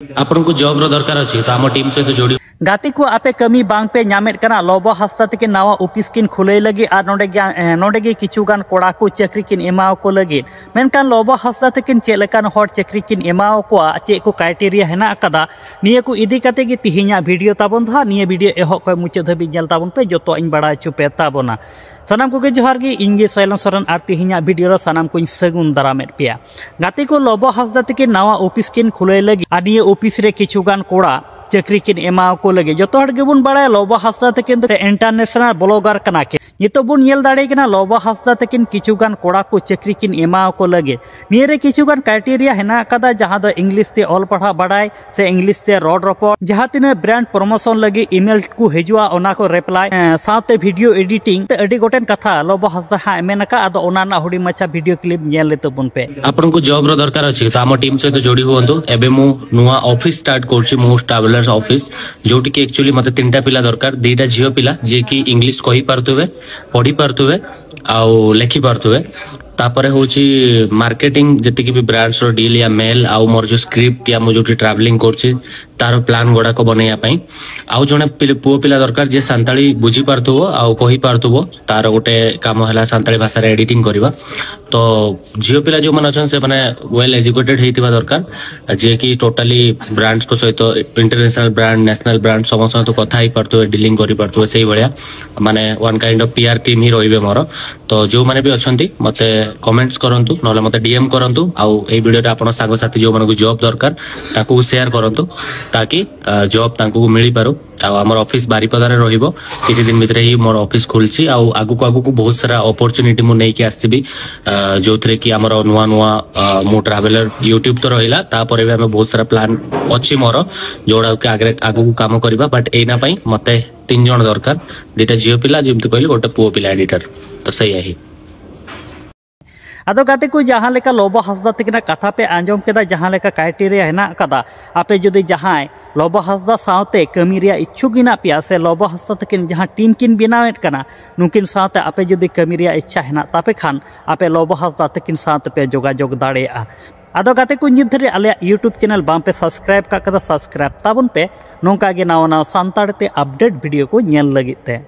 आपन को जॉब रो दरकार अछि तो आम टीम सहित जोड़ी गाती को आपे कमी बांग पे नामेट कना लोबो हस्ता तक नवा ऑफिस किन खुले लगी और नोडे किचुगान कोड़ा को चाकरी किन एमाव को लगी मेनकान लोबो हस्ता तक चेलकान हर चाकरी किन एमाव को चे को क्राइटेरिया हेना कदा निये को इदी कते गे तिहिना वीडियो ताबन धा निये वीडियो एहो को मुचे धबी जल ताबन पे जतो इन बड़ा चुपे ताबना सानाम को जोहार गे इंगे सोयलन सरन आर तिहिना वीडियो रो सानाम को सगुन दारामेट पिया गाती को लोबो हस्ता तक नवा ऑफिस किन खुले लगी और निये ऑफिस रे किचुगान कोड़ा चाकरी किन एमाव को लगे जो गेबुन बड़ा लोबो हस्ता तकिन इंटरनेशनल ब्लॉगर कना के नितो बुन नेल दाड़े कना लोबो हस्ता तकिन किचुगान कोड़ा को चाकरी किन एमाव को लगे निये किचुगान क्राइटेरिया हेना कदा जहां दो इंग्लिश ते ऑल पढ़ा बड़ाई से इंग्लिश ते रॉड रॉपर जहां तिना ब्रांड प्रमोशन लगे ईमेल को हिजुआ ओना को रिप्लाई साथे वीडियो एडिटिंग ते अडी गोटेन कथा लोबो हस्ता हा मेनका अदो ओना ना हुडी मचा वीडियो क्लिप नेल लेतो बुन पे आपन को जॉब रो दरकार अछि तो आम टीम सहित जोड़ी होंदो एबे मु नुवा ऑफिस स्टार्ट करछि मोस्ट ट्रैवलर्स ऑफिस जोटी कि एक्चुअली मते तीनटा पिला दरकार दीटा झियो पिला जे कि इंग्लिश कहि पारथुवे पढ़ी पारथुवे आउ लेखि पारथुवे तापरे होची मार्केटिंग जति कि भी ब्रांड्स रो डील या मेल आउ मोर जो स्क्रिप्ट या मो जोटी ट्रैवलिंग करछि तार प्लान गोडा को बनैया पई आउ जने पुओ पिला दरकार जे सांताली बुझी पारथुवो आउ कहि पारथुवो तार गोटे काम हला सांताली भाषा रे एडिटिंग करबा तो झियो पिला जो मन अछन से माने वेल एजुकेटेड हेतिबा दरकार जे कि टोटली ब्रांड्स को सहित इंटरनेशनल ब्रांड नेशनल ब्रांड समस्त तो कथा ही पारथुवे डीलिंग करि पारथुवे सेही भलिया माने one kind of PR team ही रहिबे मोर तो जो माने भी अछंती मते कमेंट्स करंतु नले मते डीएम करंतु आउ ए वीडियो रे आपण सागो साथी जो मन को जॉब दरकार ताकू शेयर करंतु ताकि जॉब तांको मिली पारो आ हमर ऑफिस बारीपदा रे रहिबो किछि दिन भितरे ही मोर ऑफिस खुलछि आ आगु को बहुत सारा अपॉर्चुनिटी मु नै के आसीबी जोथरे कि हमर नुवा नुवा मु ट्रैवलर यूट्यूब तो रहिला ता परे भी हमें बहुत सारा प्लान अछि मोर जोडा के आगु को काम करबा बट एना पई मते 3 जण दरकार दिटा जियो पिला जेमति कहली गोटे पुओ पिला एडिटर तो सही है अदो गाते को जहां लेका लोबो हस्दा तकिना कथा पे आंजम केदा जहां लेका क्राइटेरिया हेना कदा आपे जदि जहां लोबो हस्दा सावते कमी रिया इच्छुक गिना पिया से लोबो हस्दा तकिन जहां टीम किन बनावेट कना नुकिन सावते आपे जदि कमी रिया इच्छा हेना तापे खान आपे लोबो हस्दा तकिन सावते पे जोगाजोग दाड़ेया अदो गाते को नित धरे आले यूट्यूब चैनल बाम पे सब्सक्राइब का कदा सब्सक्राइब ताबन पे नोंका गे नावा नावा सांताड़ ते अपडेट वीडियो को नेल लगित ते।